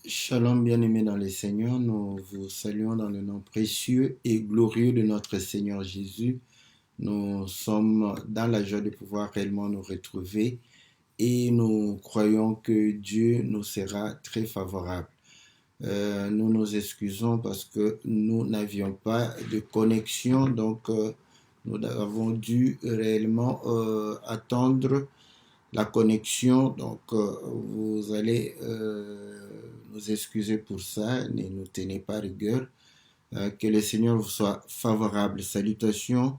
Shalom bien-aimés dans le Seigneur, nous vous saluons dans le nom précieux et glorieux de notre Seigneur Jésus. Nous sommes dans la joie de pouvoir réellement nous retrouver et nous croyons que Dieu nous sera très favorable. Nous nous excusons parce que nous n'avions pas de connexion, donc nous avons dû réellement attendre la connexion. Donc, vous allez nous excuser pour ça, ne nous tenez pas rigueur. Que le Seigneur vous soit favorable. Salutations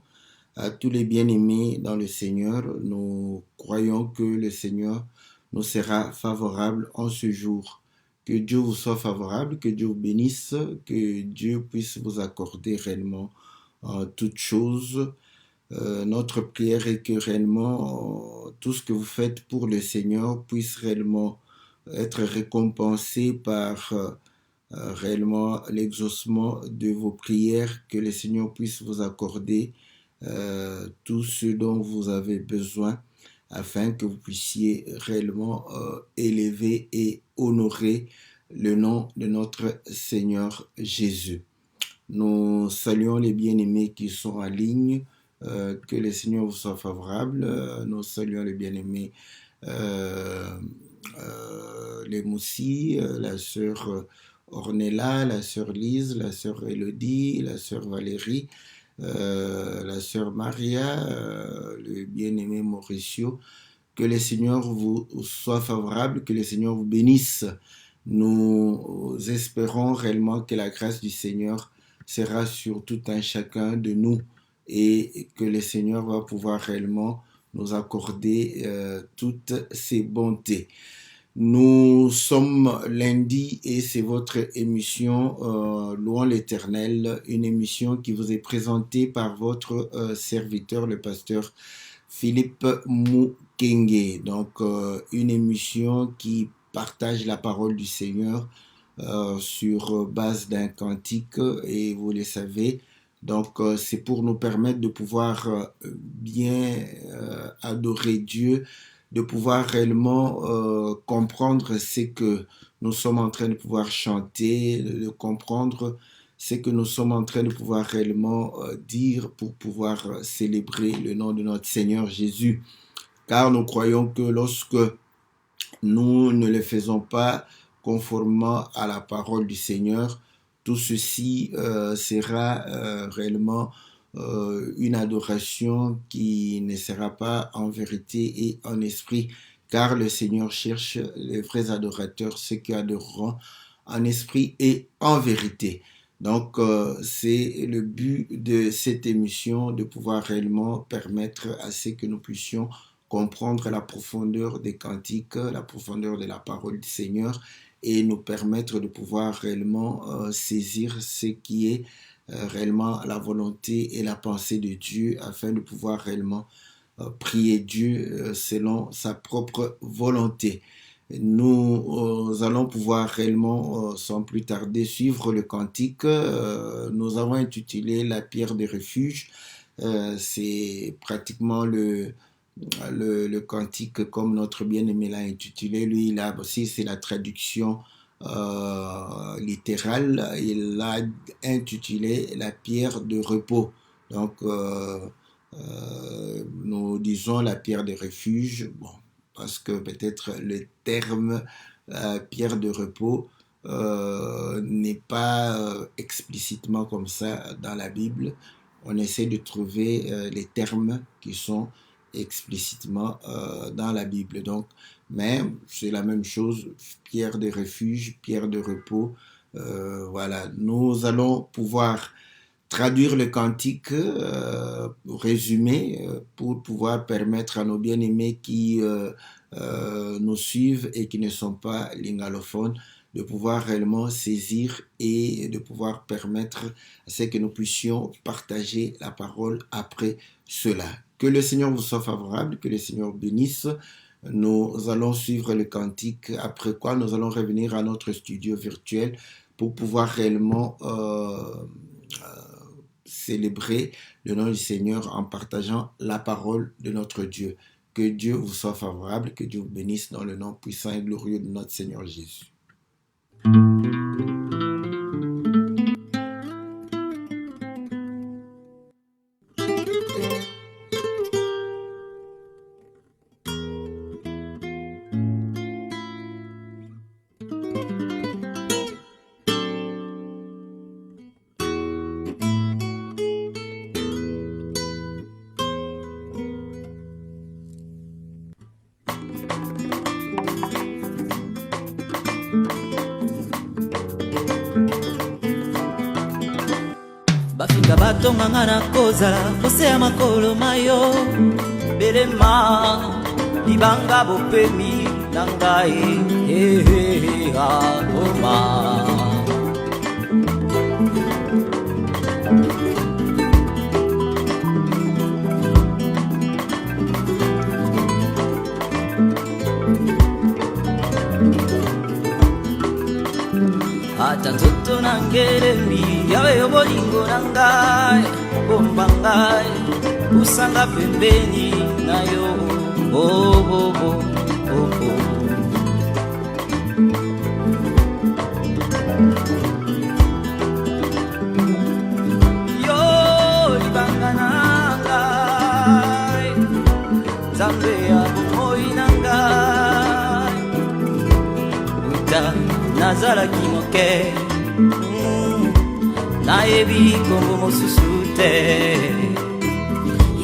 à tous les bien-aimés dans le Seigneur. Nous croyons que le Seigneur nous sera favorable en ce jour. Que Dieu vous soit favorable, que Dieu vous bénisse, que Dieu puisse vous accorder réellement toutes choses. Notre prière est que réellement tout ce que vous faites pour le Seigneur puisse réellement être récompensé par réellement l'exaucement de vos prières, que le Seigneur puisse vous accorder tout ce dont vous avez besoin afin que vous puissiez réellement élever et honorer le nom de notre Seigneur Jésus. Nous saluons les bien-aimés qui sont en ligne. Que le Seigneur vous soit favorable. Nous saluons les bien-aimés, les Moussi, la sœur Ornella, la sœur Lise, la sœur Elodie, la sœur Valérie, la sœur Maria, le bien-aimé Mauricio. Que le Seigneur vous soit favorable, que le Seigneur vous bénisse. Nous espérons réellement que la grâce du Seigneur sera sur tout un chacun de nous et que le Seigneur va pouvoir réellement nous accorder toutes ses bontés. Nous sommes lundi et c'est votre émission Louons l'Éternel, une émission qui vous est présentée par votre serviteur, le pasteur Philippe Mukenge. Donc, une émission qui partage la parole du Seigneur sur base d'un cantique, et vous le savez. Donc, c'est pour nous permettre de pouvoir bien adorer Dieu, de pouvoir réellement comprendre ce que nous sommes en train de pouvoir chanter, de comprendre ce que nous sommes en train de pouvoir réellement dire pour pouvoir célébrer le nom de notre Seigneur Jésus. Car nous croyons que lorsque nous ne le faisons pas conformément à la parole du Seigneur, tout ceci sera réellement une adoration qui ne sera pas en vérité et en esprit, car le Seigneur cherche les vrais adorateurs, ceux qui adoreront en esprit et en vérité. Donc, c'est le but de cette émission, de pouvoir réellement permettre à ce que nous puissions comprendre la profondeur des cantiques, la profondeur de la parole du Seigneur et nous permettre de pouvoir réellement saisir ce qui est réellement la volonté et la pensée de Dieu afin de pouvoir réellement prier Dieu selon sa propre volonté. Nous allons pouvoir réellement, sans plus tarder, suivre le cantique. Nous avons intitulé La pierre de refuge. C'est pratiquement le cantique comme notre bien-aimé l'a intitulé. Lui, là aussi, c'est la traduction littérale. Il l'a intitulé La pierre de repos. Donc, nous disons la pierre de refuge, bon, parce que peut-être le terme pierre de repos n'est pas explicitement comme ça dans la Bible. On essaie de trouver les termes qui sont explicitement dans la Bible. Donc, mais c'est la même chose, pierre de refuge, pierre de repos. Voilà, nous allons pouvoir traduire le cantique résumé pour pouvoir permettre à nos bien-aimés qui nous suivent et qui ne sont pas lingalophones de pouvoir réellement saisir et de pouvoir permettre à ce que nous puissions partager la parole après cela. Que le Seigneur vous soit favorable, que le Seigneur bénisse. Nous allons suivre le cantique, après quoi nous allons revenir à notre studio virtuel pour pouvoir réellement célébrer le nom du Seigneur en partageant la parole de notre Dieu. Que Dieu vous soit favorable, que Dieu vous bénisse dans le nom puissant et glorieux de notre Seigneur Jésus. tonganga na kozala koseya makolo mayo belema libanga bopemi na ngai aloma ata nzoto na ngelemi yawe yo bolingo na ngai bomba ngai usanga pembeni na yo yo libanga na ngai Nzambe ya bomoi na ngai uta nazalaki moke nayebi kombo mosusu te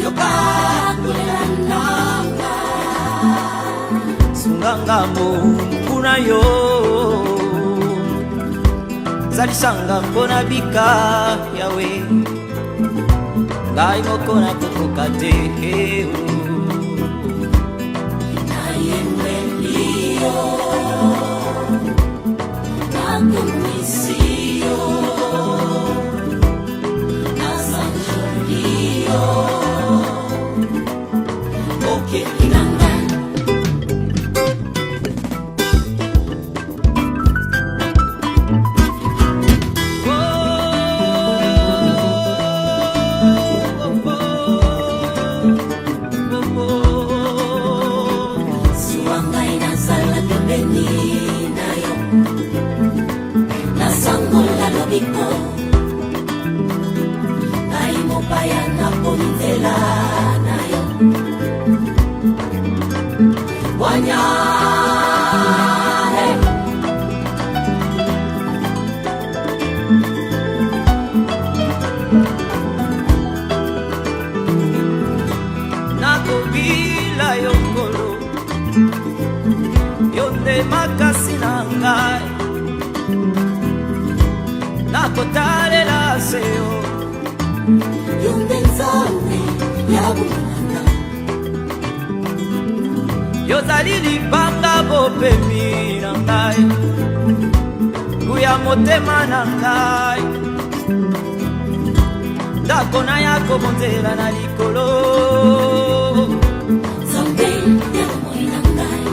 yoka kolela nanga sunganga mokuna yo zalisanga mpona bika yawe ngai moko nakokoka te nayembelio nakumisio nasanjolio okekinanga suangai nasala pembeni nayo nasangola lobiko ngai mopaya naponzela nayo wanya nakobila yokolo yonde makasi na ngai nakotalela seyo yonde Nzambe ya bomwana yozali libanga bopemi na ngai kuya motema na ngai ndako na ya kobonzela na likolo Nzambe ya bomoi na ngai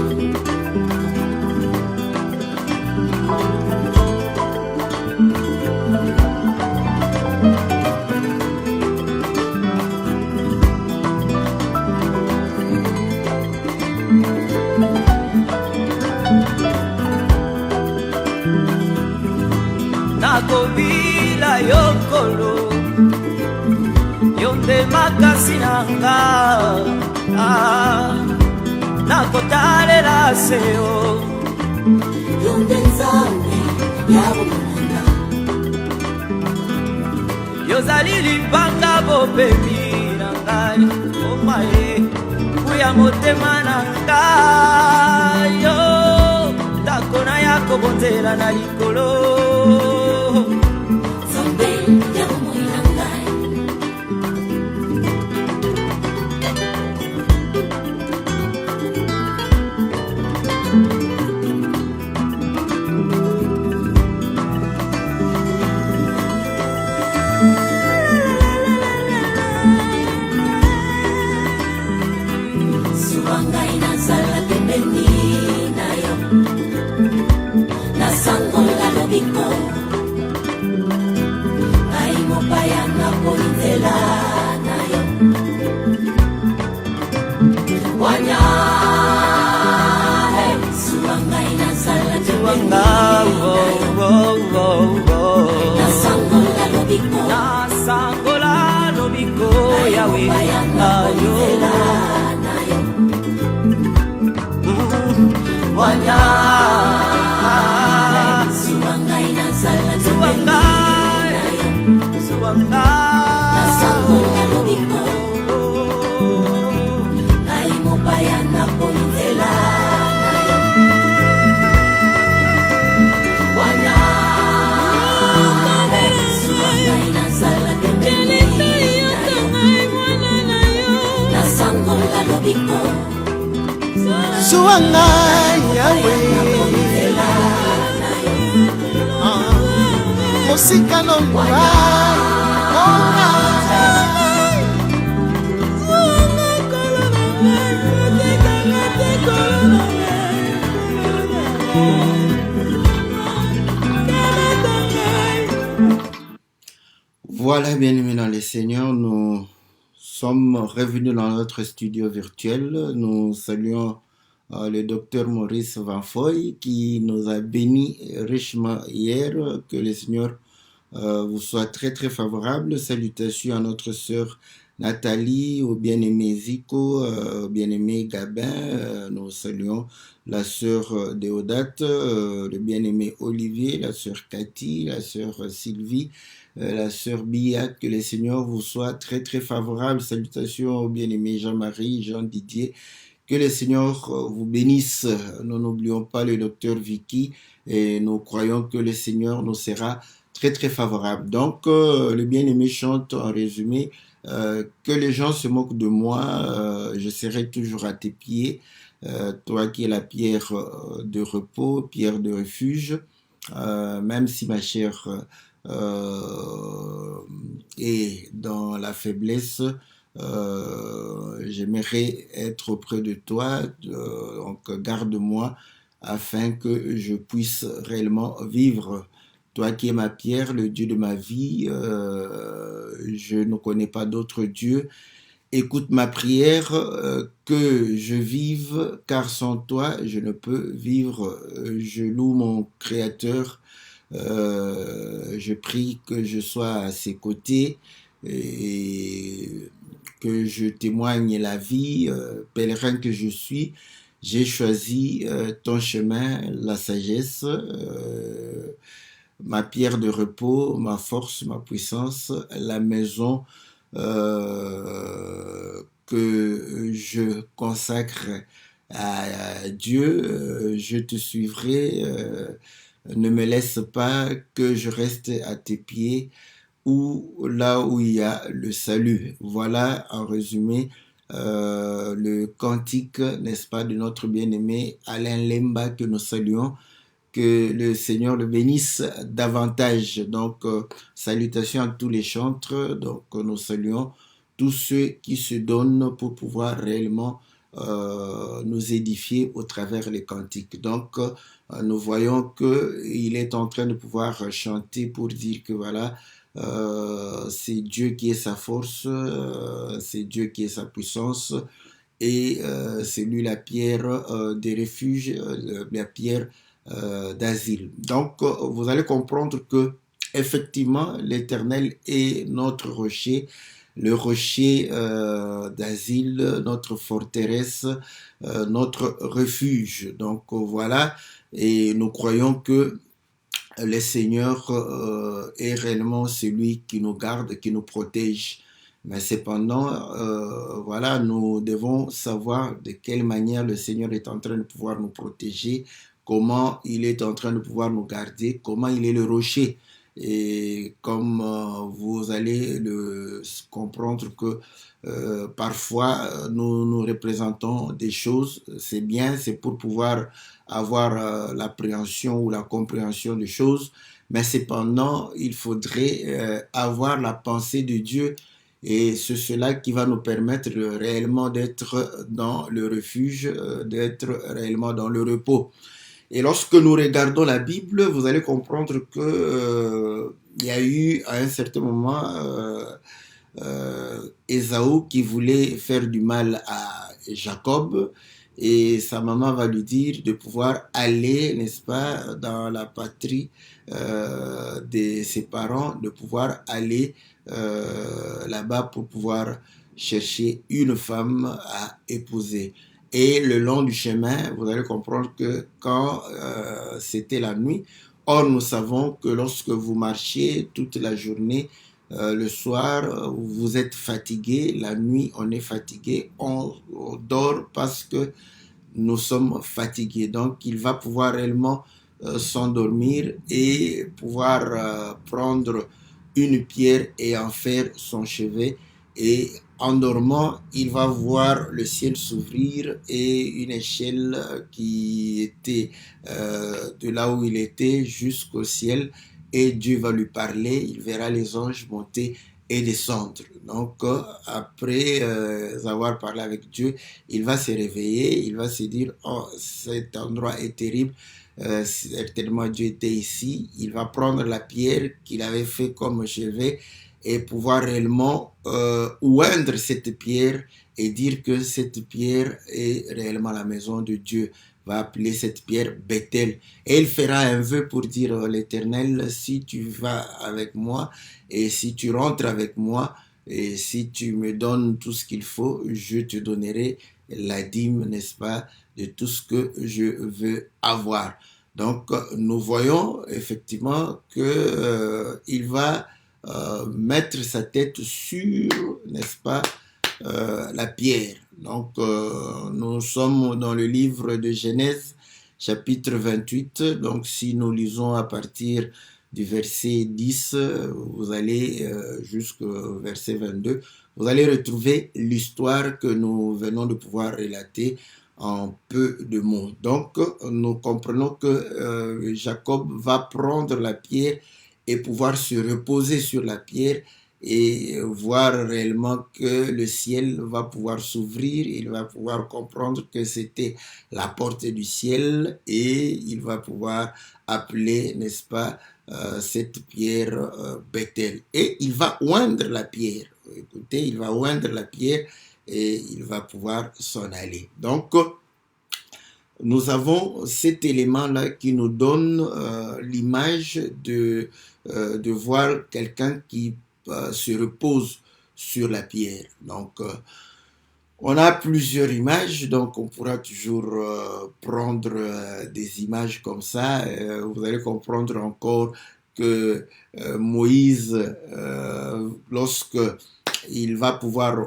nakobila yokolo yonde makasi na nga nakotalela seyo yonde Nzambe ya bomwana yozali libanga bopemi na ngai omaye kuya motema na ngai yo ndako na ya kobonzela na likolo Nzambe ya bomoi na ngai suangai nazala pembeni nayo nasangola lobiko ngai mopaya naponzela nayo wanya suangai nazala pembeni nasangola lobiko yawe nayo wanya suangai nazala suangai nasangola lobiko ngai mopaya naponzela nayo Zuwa ngai yawe Mosika no ngai Voilà, bien-aimés dans les Seigneurs, nous sommes revenus dans notre studio virtuel. Nous saluons le docteur Maurice Van Foy qui nous a bénis richement hier. Que le Seigneur vous soit très très favorable. Salutations à notre sœur Nathalie, au bien-aimé Zico, au bien-aimé Gabin. Nous saluons la sœur Déodate, le bien-aimé Olivier, la sœur Cathy, la sœur Sylvie, la sœur Bia. Que le Seigneur vous soit très très favorable. Salutations au bien-aimé Jean-Marie, Jean-Didier. Que le Seigneur vous bénisse. Nous n'oublions pas le docteur Vicky et nous croyons que le Seigneur nous sera très très favorable. Donc le bien-aimé chante en résumé que les gens se moquent de moi, je serai toujours à tes pieds, toi qui es la pierre de repos, pierre de refuge, même si ma chair est dans la faiblesse, j'aimerais être auprès de toi, donc garde-moi afin que je puisse réellement vivre. Toi qui es ma pierre, le Dieu de ma vie, je ne connais pas d'autre Dieu. Écoute ma prière, que je vive, car sans toi, je ne peux vivre. Je loue mon Créateur, je prie que je sois à ses côtés et que je témoigne la vie, pèlerin que je suis. J'ai choisi ton chemin, la sagesse, ma pierre de repos, ma force, ma puissance, la maison que je consacre à Dieu. Je te suivrai, ne me laisse pas que je reste à tes pieds ou là où il y a le salut. Voilà en résumé le cantique, n'est-ce pas, de notre bien-aimé Alain Lemba que nous saluons. Que le Seigneur le bénisse davantage. Donc, salutations à tous les chantres. Donc, nous saluons tous ceux qui se donnent pour pouvoir réellement nous édifier au travers les cantiques. Donc, nous voyons qu'il est en train de pouvoir chanter pour dire que voilà, c'est Dieu qui est sa force, c'est Dieu qui est sa puissance, et c'est lui la pierre des refuges, la pierre d'asile. Donc, vous allez comprendre que effectivement, l'Éternel est notre rocher, le rocher d'asile, notre forteresse, notre refuge. Donc, voilà, et nous croyons que le Seigneur est réellement celui qui nous garde, qui nous protège. Mais cependant, voilà, nous devons savoir de quelle manière le Seigneur est en train de pouvoir nous protéger, comment il est en train de pouvoir nous garder, comment il est le rocher. Et comme vous allez comprendre que parfois nous représentons des choses, c'est bien, c'est pour pouvoir avoir l'appréhension ou la compréhension des choses, mais cependant, il faudrait avoir la pensée de Dieu. Et c'est cela qui va nous permettre réellement d'être dans le refuge, d'être réellement dans le repos. Et lorsque nous regardons la Bible, vous allez comprendre que il y a eu à un certain moment Ésaü qui voulait faire du mal à Jacob, et sa maman va lui dire de pouvoir aller, n'est-ce pas, dans la patrie de ses parents, de pouvoir aller là-bas pour pouvoir chercher une femme à épouser. Et le long du chemin, vous allez comprendre que quand c'était la nuit, or nous savons que lorsque vous marchez toute la journée, le soir, vous êtes fatigué, la nuit, on est fatigué, on dort parce que nous sommes fatigués. Donc, il va pouvoir réellement s'endormir et pouvoir prendre une pierre et en faire son chevet et en dormant, il va voir le ciel s'ouvrir et une échelle qui était de là où il était jusqu'au ciel, et Dieu va lui parler, il verra les anges monter et descendre. Donc, après avoir parlé avec Dieu, il va se réveiller, il va se dire, oh, cet endroit est terrible, certainement Dieu était ici. Il va prendre la pierre qu'il avait fait comme chevet et pouvoir réellement oindre cette pierre et dire que cette pierre est réellement la maison de Dieu. Va appeler cette pierre Bethel. Et il fera un vœu pour dire à l'Éternel, si tu vas avec moi et si tu rentres avec moi et si tu me donnes tout ce qu'il faut, je te donnerai la dîme, n'est-ce pas, de tout ce que je veux avoir. Donc, nous voyons effectivement que il va mettre sa tête sur, n'est-ce pas, la pierre. Donc, nous sommes dans le livre de Genèse, chapitre 28. Donc, si nous lisons à partir du verset 10, vous allez jusqu'au verset 22, vous allez retrouver l'histoire que nous venons de pouvoir relater en peu de mots. Donc, nous comprenons que Jacob va prendre la pierre et pouvoir se reposer sur la pierre et voir réellement que le ciel va pouvoir s'ouvrir, il va pouvoir comprendre que c'était la porte du ciel et il va pouvoir appeler, n'est-ce pas, cette pierre Bethel. Et il va oindre la pierre. Écoutez, il va oindre la pierre et il va pouvoir s'en aller. Donc, nous avons cet élément-là qui nous donne l'image de voir quelqu'un qui se repose sur la pierre. Donc, on a plusieurs images, donc on pourra toujours prendre des images comme ça. Vous allez comprendre encore que Moïse, lorsque il va pouvoir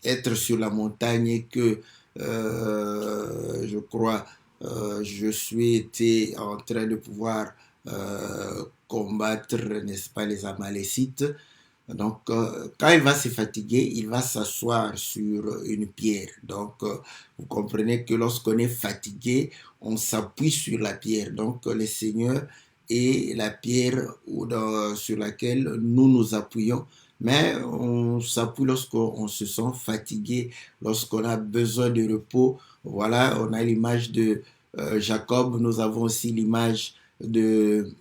être sur la montagne et que je crois je suis été en train de pouvoir combattre, n'est-ce pas, les Amalécites. Donc, quand il va se fatiguer, il va s'asseoir sur une pierre. Donc, vous comprenez que lorsqu'on est fatigué, on s'appuie sur la pierre. Donc, le Seigneur est la pierre sur laquelle nous nous appuyons. Mais on s'appuie lorsqu'on se sent fatigué, lorsqu'on a besoin de repos. Voilà, on a l'image de Jacob. Nous avons aussi l'image de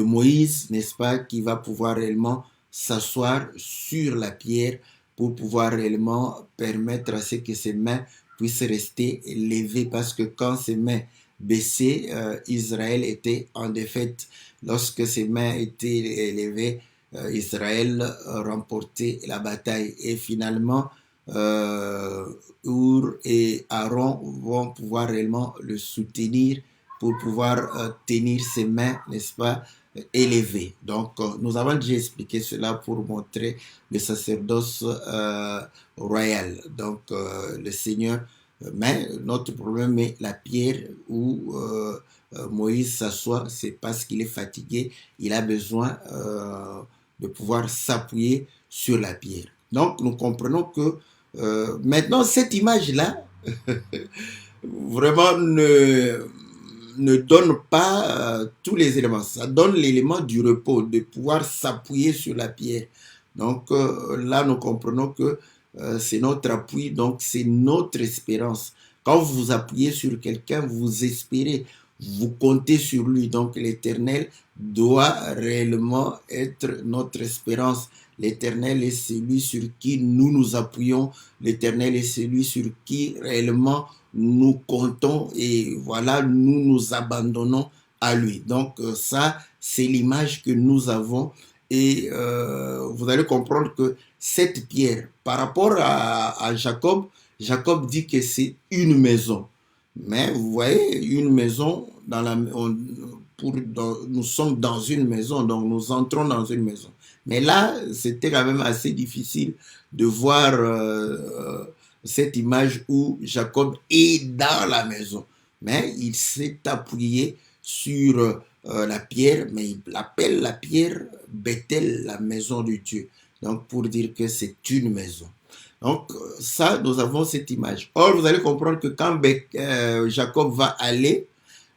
Moïse, n'est-ce pas, qui va pouvoir réellement s'asseoir sur la pierre pour pouvoir réellement permettre à ce que ses mains puissent rester levées, parce que quand ses mains baissaient, Israël était en défaite. Lorsque ses mains étaient élevées, Israël remportait la bataille. Et finalement, Our et Aaron vont pouvoir réellement le soutenir pour pouvoir tenir ses mains, n'est-ce pas, élevées. Donc, nous avons déjà expliqué cela pour montrer le sacerdoce royal. Donc, le Seigneur, mais notre problème est la pierre où Moïse s'assoit, c'est parce qu'il est fatigué, il a besoin de pouvoir s'appuyer sur la pierre. Donc, nous comprenons que maintenant, cette image-là, vraiment ne donne pas tous les éléments. Ça donne l'élément du repos, de pouvoir s'appuyer sur la pierre. Donc là, nous comprenons que c'est notre appui, donc c'est notre espérance. Quand vous vous appuyez sur quelqu'un, vous espérez, vous comptez sur lui. Donc l'Éternel doit réellement être notre espérance. L'Éternel est celui sur qui nous nous appuyons. L'Éternel est celui sur qui réellement nous comptons et voilà, nous nous abandonnons à lui. Donc ça, c'est l'image que nous avons et vous allez comprendre que cette pierre, par rapport à Jacob, Jacob dit que c'est une maison. Mais vous voyez, une maison, nous sommes dans une maison, donc nous entrons dans une maison. Mais là, c'était quand même assez difficile de voir cette image où Jacob est dans la maison. Mais il s'est appuyé sur la pierre, mais il appelle la pierre Bethel, la maison de Dieu. donc pour dire que c'est une maison. Donc ça, nous avons cette image. Or, vous allez comprendre que quand Jacob va aller,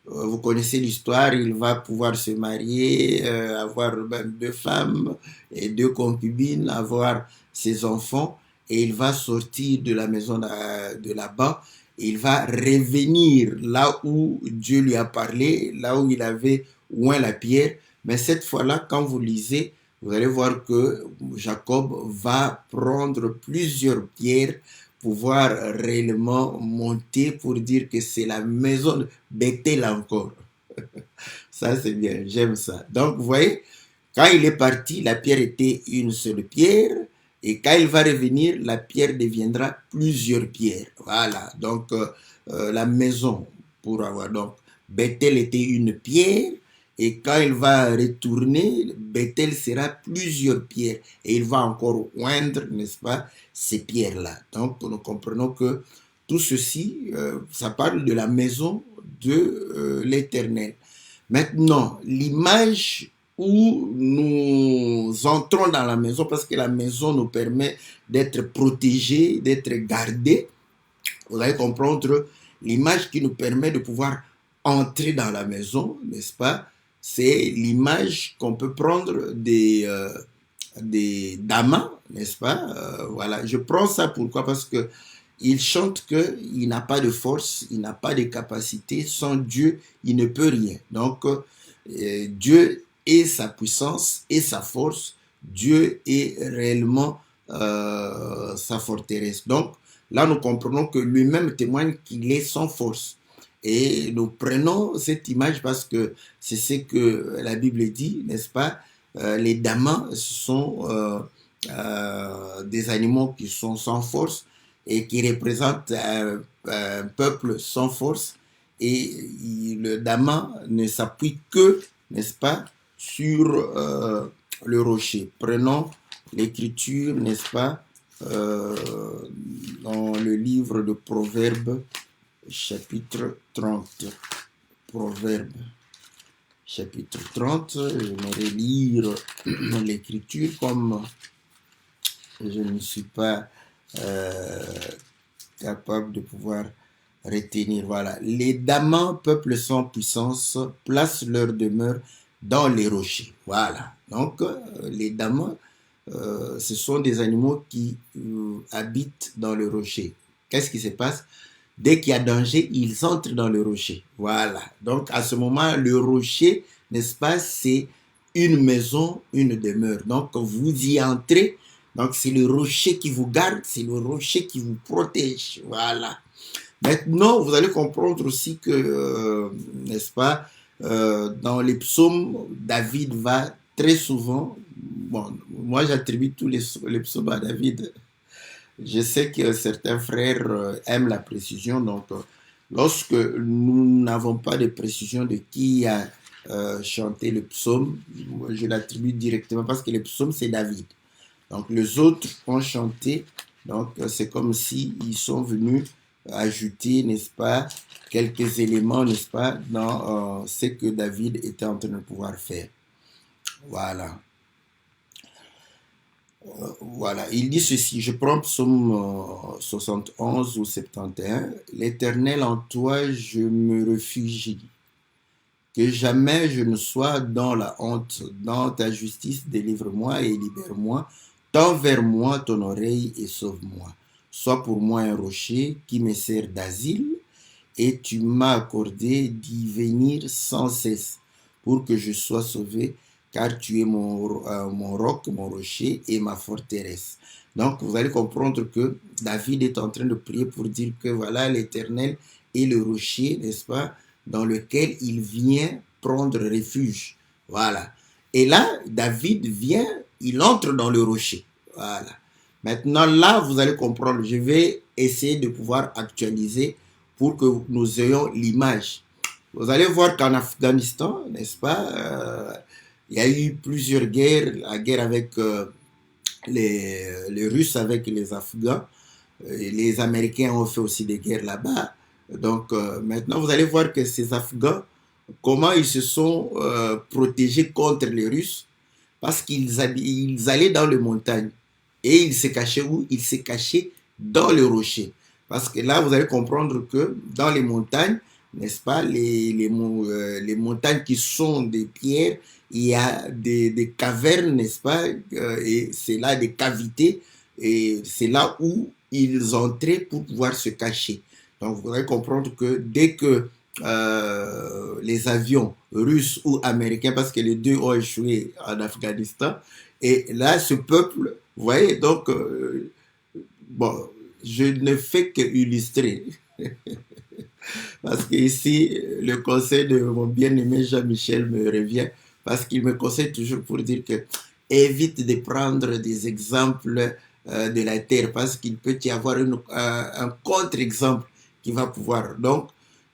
vous connaissez l'histoire, il va pouvoir se marier, avoir même 2 femmes et 2 concubines, avoir ses enfants, et il va sortir de la maison de là-bas, et il va revenir là où Dieu lui a parlé, là où il avait oint la pierre. Mais cette fois-là, quand vous lisez, vous allez voir que Jacob va prendre plusieurs pierres pouvoir réellement monter pour dire que c'est la maison de Bethel encore. Ça, c'est bien, j'aime ça. Donc, vous voyez, quand il est parti, la pierre était une seule pierre. Et quand il va revenir, la pierre deviendra plusieurs pierres. Voilà, donc la maison, pour avoir. Donc, Bethel était une pierre. Et quand il va retourner, Bethel sera plusieurs pierres. Et il va encore oindre, n'est-ce pas, ces pierres-là. Donc, nous comprenons que tout ceci, ça parle de la maison de l'Éternel. Maintenant, l'image où nous entrons dans la maison, parce que la maison nous permet d'être protégés, d'être gardés, vous allez comprendre l'image qui nous permet de pouvoir entrer dans la maison, n'est-ce pas? C'est l'image qu'on peut prendre des damas, n'est-ce pas? Voilà, je prends ça pourquoi? Parce que il chante qu'il n'a pas de force, il n'a pas de capacité, sans Dieu, il ne peut rien. Donc, Dieu est sa puissance et sa force, Dieu est réellement sa forteresse. Donc, là, nous comprenons que lui-même témoigne qu'il est sans force. Et nous prenons cette image parce que c'est ce que la Bible dit, n'est-ce pas? Les damas, ce sont des animaux qui sont sans force et qui représentent un peuple sans force. Et le dama ne s'appuie que, n'est-ce pas, sur le rocher. Prenons l'écriture, n'est-ce pas, dans le livre de Proverbes, chapitre 30. Proverbes, chapitre 30. Je vais relire l'écriture comme je ne suis pas capable de pouvoir retenir. Voilà. Les damas, peuple sans puissance, placent leur demeure dans les rochers. Voilà. Donc, les damas, ce sont des animaux qui habitent dans le rocher. Qu'est-ce qui se passe? Dès qu'il y a danger, ils entrent dans le rocher. Voilà. Donc, à ce moment, le rocher, n'est-ce pas, c'est une maison, une demeure. Donc, vous y entrez. Donc, c'est le rocher qui vous garde, c'est le rocher qui vous protège. Voilà. Maintenant, vous allez comprendre aussi que, n'est-ce pas, dans les psaumes, David va très souvent, bon, moi j'attribue tous les psaumes à David. Je sais que certains frères aiment la précision, donc lorsque nous n'avons pas de précision de qui a chanté le psaume, je l'attribue directement parce que le psaume c'est David. Donc les autres ont chanté, donc c'est comme si ils sont venus ajouter, n'est-ce pas, quelques éléments, n'est-ce pas, dans ce que David était en train de pouvoir faire. Voilà. Voilà, il dit ceci, je prends psaume 71 ou 71, l'Éternel en toi je me réfugie, que jamais je ne sois dans la honte, dans ta justice délivre-moi et libère-moi, tends vers moi ton oreille et sauve-moi, sois pour moi un rocher qui me sert d'asile et tu m'as accordé d'y venir sans cesse pour que je sois sauvé, car tu es mon roc, mon rocher et ma forteresse. Donc, vous allez comprendre que David est en train de prier pour dire que voilà, l'Éternel est le rocher, n'est-ce pas, dans lequel il vient prendre refuge. Voilà. Et là, David vient, il entre dans le rocher. Voilà. Maintenant, là, vous allez comprendre. Je vais essayer de pouvoir actualiser pour que nous ayons l'image. Vous allez voir qu'en Afghanistan, n'est-ce pas, il y a eu plusieurs guerres, la guerre avec les Russes, avec les Afghans. Les Américains ont fait aussi des guerres là-bas. Donc maintenant, vous allez voir que ces Afghans, comment ils se sont protégés contre les Russes. Parce ils allaient dans les montagnes. Et ils se cachaient où? Ils se cachaient dans le rocher. Parce que là, vous allez comprendre que dans les montagnes, n'est-ce pas, les montagnes qui sont des pierres, il y a des cavernes, n'est-ce pas, et c'est là des cavités, et c'est là où ils entraient pour pouvoir se cacher. Donc, vous allez comprendre que dès que les avions russes ou américains, parce que les deux ont échoué en Afghanistan, et là, ce peuple, vous voyez, donc, bon, je ne fais que illustrer. Parce que ici, le conseil de mon bien-aimé Jean-Michel me revient, parce qu'il me conseille toujours pour dire que évite de prendre des exemples de la terre, parce qu'il peut y avoir un contre-exemple qui va pouvoir. Donc,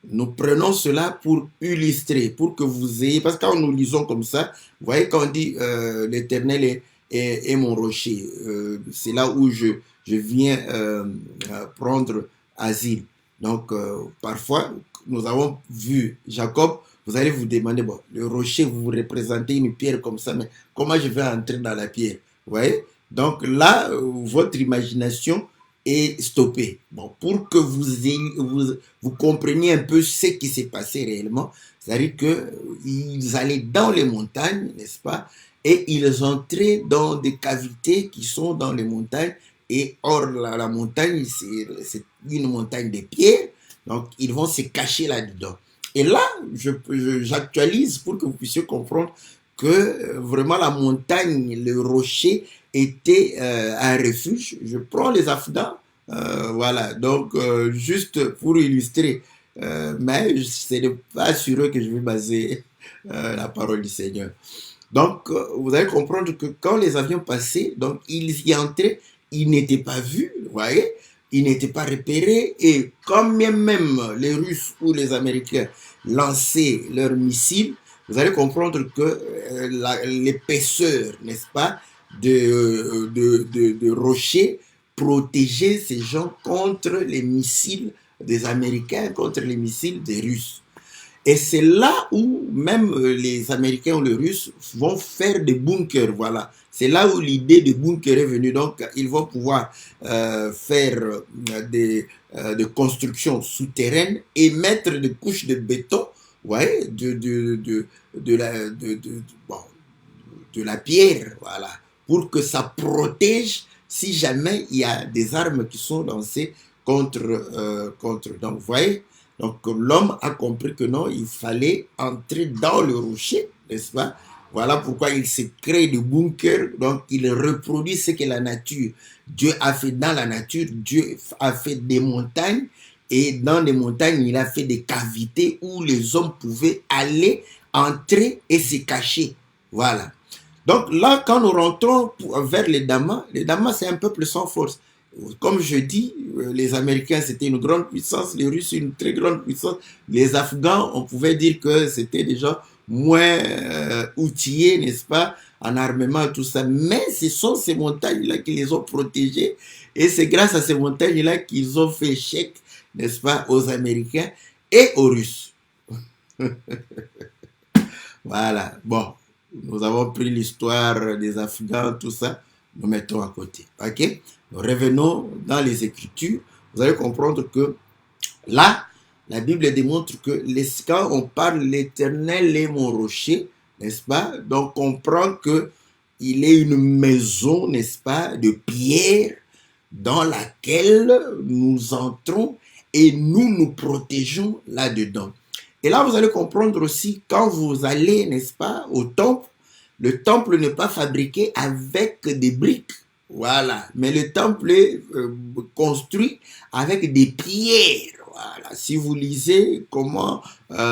nous prenons cela pour illustrer, pour que vous ayez, parce que quand nous lisons comme ça, vous voyez quand on dit l'Éternel est mon rocher, c'est là où je viens prendre asile. Donc, parfois, nous avons vu Jacob, vous allez vous demander, bon, le rocher, vous vous représentez une pierre comme ça, mais comment je vais entrer dans la pierre? Vous voyez? Donc là, votre imagination est stoppée. Bon, pour que vous compreniez un peu ce qui s'est passé réellement, c'est-à-dire qu'ils allaient dans les montagnes, n'est-ce pas? Et ils entraient dans des cavités qui sont dans les montagnes. Et or, la montagne, c'est une montagne de pierres. Donc, ils vont se cacher là-dedans. Et là, j'actualise pour que vous puissiez comprendre que vraiment la montagne, le rocher était un refuge. Je prends les Afghans. Voilà. Donc, juste pour illustrer. Mais ce n'est pas sur eux que je vais baser la parole du Seigneur. Donc, vous allez comprendre que quand les avions passaient, donc ils y entraient, ils n'étaient pas vus, vous voyez, ils n'étaient pas repérés, et quand même les Russes ou les Américains lançaient leurs missiles, vous allez comprendre que l'épaisseur, n'est-ce pas, de rochers protégeait ces gens contre les missiles des Américains, contre les missiles des Russes. Et c'est là où même les Américains ou les Russes vont faire des bunkers, voilà. C'est là où l'idée de bunker est venue. Donc, ils vont pouvoir faire des constructions souterraines et mettre des couches de béton, ouais, de la pierre, voilà, pour que ça protège si jamais il y a des armes qui sont lancées contre. Donc, vous voyez. Donc l'homme a compris que non, il fallait entrer dans le rocher, n'est-ce pas? Voilà pourquoi il se crée des bunkers, donc il reproduit ce que la nature, Dieu a fait dans la nature, Dieu a fait des montagnes, et dans les montagnes, il a fait des cavités où les hommes pouvaient aller, entrer et se cacher. Voilà. Donc là, quand nous rentrons vers les Damas c'est un peuple sans force. Comme je dis, les Américains, c'était une grande puissance, les Russes, une très grande puissance. Les Afghans, on pouvait dire que c'était des gens moins outillés, n'est-ce pas, en armement, tout ça. Mais ce sont ces montagnes-là qui les ont protégés. Et c'est grâce à ces montagnes-là qu'ils ont fait échec, n'est-ce pas, aux Américains et aux Russes. Voilà. Bon, nous avons pris l'histoire des Afghans, tout ça. Nous mettons à côté. OK? Nous revenons dans les Écritures. Vous allez comprendre que là, la Bible démontre que quand on parle l'Éternel est mon rocher, n'est-ce pas? Donc, on comprend qu'il est une maison, n'est-ce pas, de pierre dans laquelle nous entrons et nous protégeons là-dedans. Et là, vous allez comprendre aussi, quand vous allez, n'est-ce pas, au temple, le temple n'est pas fabriqué avec des briques, voilà, mais le temple est construit avec des pierres, voilà. Si vous lisez comment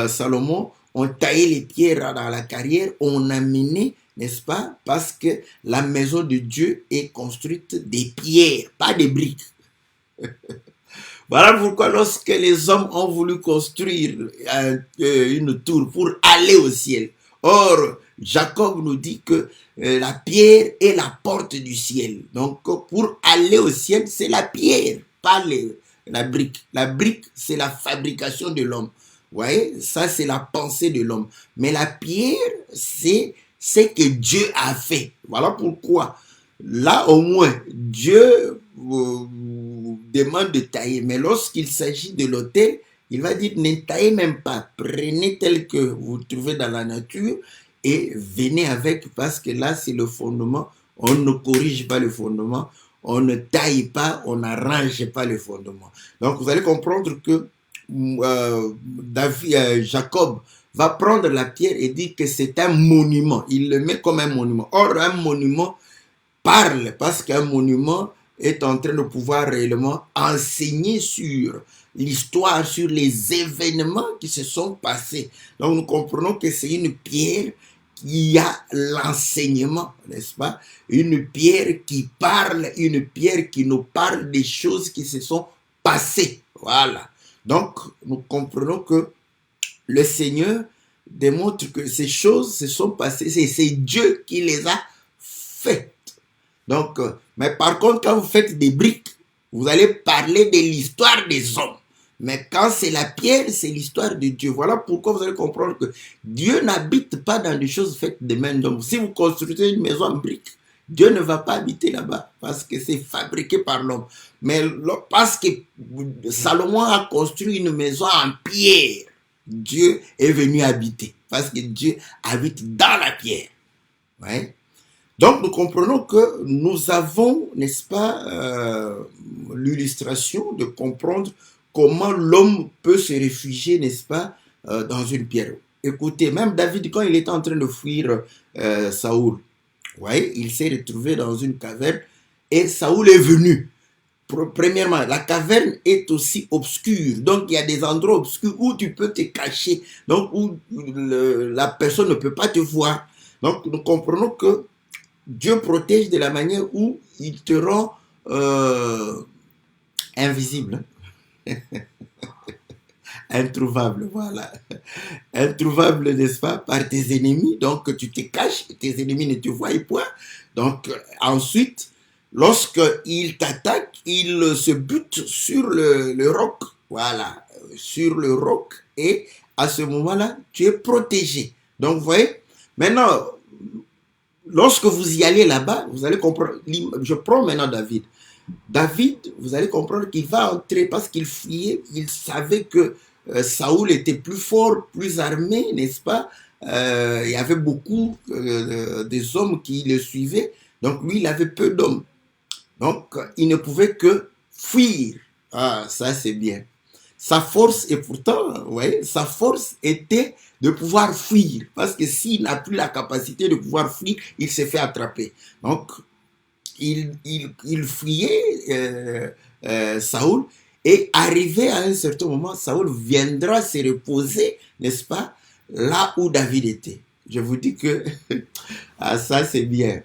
Salomon a taillé les pierres dans la carrière, on a mené, n'est-ce pas, parce que la maison de Dieu est construite des pierres, pas des briques. Voilà pourquoi lorsque les hommes ont voulu construire une tour pour aller au ciel, or, Jacob nous dit que la pierre est la porte du ciel. Donc, pour aller au ciel, c'est la pierre, pas la brique. La brique, c'est la fabrication de l'homme. Vous voyez, ça, c'est la pensée de l'homme. Mais la pierre, c'est ce que Dieu a fait. Voilà pourquoi, là au moins, Dieu vous demande de tailler. Mais lorsqu'il s'agit de l'autel, il va dire, ne taillez même pas. Prenez tel que vous trouvez dans la nature et venez avec, parce que là, c'est le fondement. On ne corrige pas le fondement. On ne taille pas, on n'arrange pas le fondement. Donc, vous allez comprendre que Jacob va prendre la pierre et dire que c'est un monument. Il le met comme un monument. Or, un monument parle parce qu'un monument est en train de pouvoir réellement enseigner sur l'histoire, sur les événements qui se sont passés. Donc, nous comprenons que c'est une pierre qui a l'enseignement, n'est-ce pas? Une pierre qui parle, une pierre qui nous parle des choses qui se sont passées. Voilà. Donc, nous comprenons que le Seigneur démontre que ces choses se sont passées, c'est Dieu qui les a faites. Donc, mais par contre, quand vous faites des briques, vous allez parler de l'histoire des hommes. Mais quand c'est la pierre, c'est l'histoire de Dieu. Voilà pourquoi vous allez comprendre que Dieu n'habite pas dans des choses faites de main d'homme. Si vous construisez une maison en briques, Dieu ne va pas habiter là-bas parce que c'est fabriqué par l'homme. Mais parce que Salomon a construit une maison en pierre, Dieu est venu habiter. Parce que Dieu habite dans la pierre. Ouais. Donc, nous comprenons que nous avons, n'est-ce pas, l'illustration de comprendre comment l'homme peut se réfugier, n'est-ce pas, dans une pierre. Écoutez, même David, quand il était en train de fuir Saoul, ouais, il s'est retrouvé dans une caverne et Saoul est venu. Premièrement, la caverne est aussi obscure. Donc, il y a des endroits obscurs où tu peux te cacher. Donc, où la personne ne peut pas te voir. Donc, nous comprenons que Dieu protège de la manière où il te rend invisible. Introuvable, voilà. Introuvable, n'est-ce pas, par tes ennemis. Donc, tu te caches, tes ennemis ne te voient point. Donc, ensuite, lorsqu'il t'attaque, il se bute sur le roc. Voilà, sur le roc. Et à ce moment-là, tu es protégé. Donc, vous voyez, maintenant, lorsque vous y allez là-bas, vous allez comprendre. Je prends maintenant David. David, vous allez comprendre qu'il va entrer parce qu'il fuyait. Il savait que Saoul était plus fort, plus armé, n'est-ce pas? Il y avait beaucoup des hommes qui le suivaient. Donc lui, il avait peu d'hommes. Donc il ne pouvait que fuir. Ah, ça c'est bien. Sa force, et pourtant, ouais, sa force était de pouvoir fuir. Parce que s'il n'a plus la capacité de pouvoir fuir, il s'est fait attraper. Donc, il fuyait Saoul, et arrivé à un certain moment, Saoul viendra se reposer, n'est-ce pas, là où David était. Je vous dis que ah, ça c'est bien.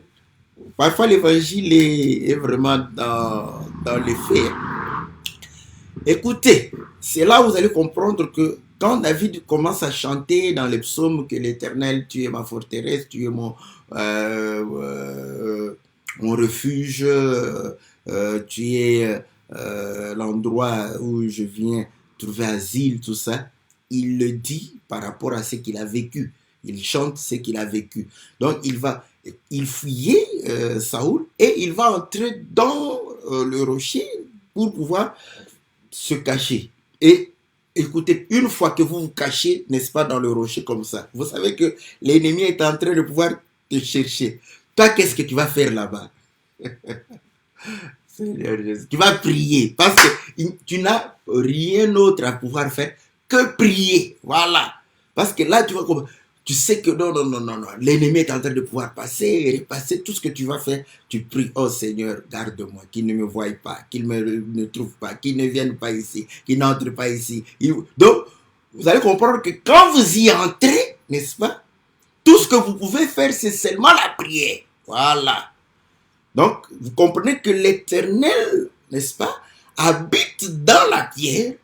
Parfois l'évangile est vraiment dans les faits. Écoutez, c'est là où vous allez comprendre que quand David commence à chanter dans les psaumes que l'Éternel, tu es ma forteresse, tu es mon refuge, tu es l'endroit où je viens trouver asile, tout ça, il le dit par rapport à ce qu'il a vécu. Il chante ce qu'il a vécu. Donc il fuyait Saoul et il va entrer dans le rocher pour pouvoir se cacher. Et écoutez, une fois que vous vous cachez, n'est-ce pas, dans le rocher comme ça, vous savez que l'ennemi est en train de pouvoir te chercher. Toi, qu'est-ce que tu vas faire là-bas? Seigneur Jésus, tu vas prier parce que tu n'as rien d'autre à pouvoir faire que prier. Voilà. Parce que là, tu sais que non, l'ennemi est en train de pouvoir passer et repasser. Tout ce que tu vas faire, tu pries, oh Seigneur, garde-moi, qu'il ne me voie pas, qu'il ne trouve pas, qu'il ne vienne pas ici, qu'il n'entre pas ici. Donc, vous allez comprendre que quand vous y entrez, n'est-ce pas, tout ce que vous pouvez faire, c'est seulement la prière. Voilà. Donc, vous comprenez que l'Éternel, n'est-ce pas, habite dans la pierre.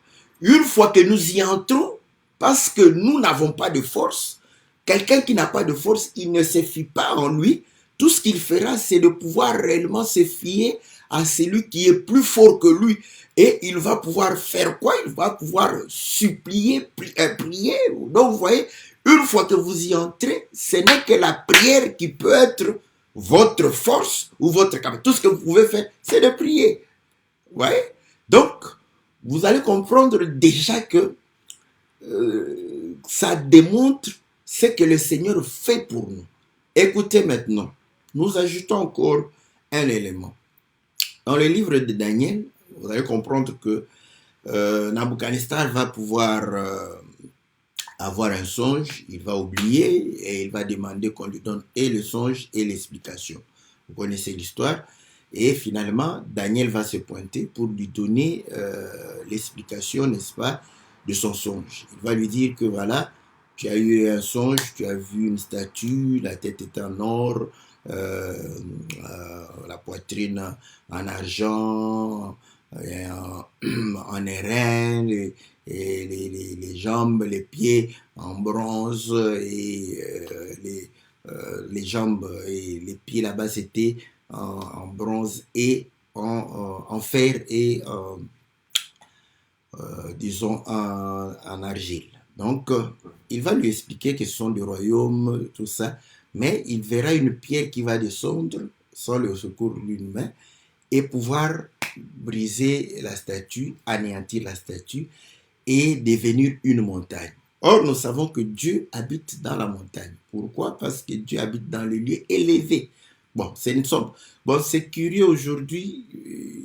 Une fois que nous y entrons, parce que nous n'avons pas de force, quelqu'un qui n'a pas de force, il ne se fie pas en lui. Tout ce qu'il fera, c'est de pouvoir réellement se fier à celui qui est plus fort que lui. Et il va pouvoir faire quoi? Il va pouvoir supplier, prier. Donc, vous voyez, Une fois que vous y entrez, ce n'est que la prière qui peut être votre force ou votre capacité. Tout ce que vous pouvez faire, c'est de prier. Ouais. Donc, vous allez comprendre déjà que ça démontre ce que le Seigneur fait pour nous. Écoutez maintenant, nous ajoutons encore un élément. Dans le livre de Daniel, vous allez comprendre que Nabuchodonosor va pouvoir avoir un songe, il va oublier et il va demander qu'on lui donne et le songe et l'explication. Vous connaissez l'histoire. Et finalement, Daniel va se pointer pour lui donner l'explication, n'est-ce pas, de son songe. Il va lui dire que voilà, tu as eu un songe, tu as vu une statue, la tête est en or, la poitrine en argent, en airain, les jambes, les pieds en bronze et les jambes et les pieds là-bas c'était en bronze et en fer et disons en argile. Donc il va lui expliquer que ce sont des royaumes, tout ça, mais il verra une pierre qui va descendre sans le secours d'une main et pouvoir briser la statue, anéantir la statue et devenir une montagne. Or, nous savons que Dieu habite dans la montagne. Pourquoi? Parce que Dieu habite dans le lieu élevé. Bon, c'est curieux aujourd'hui.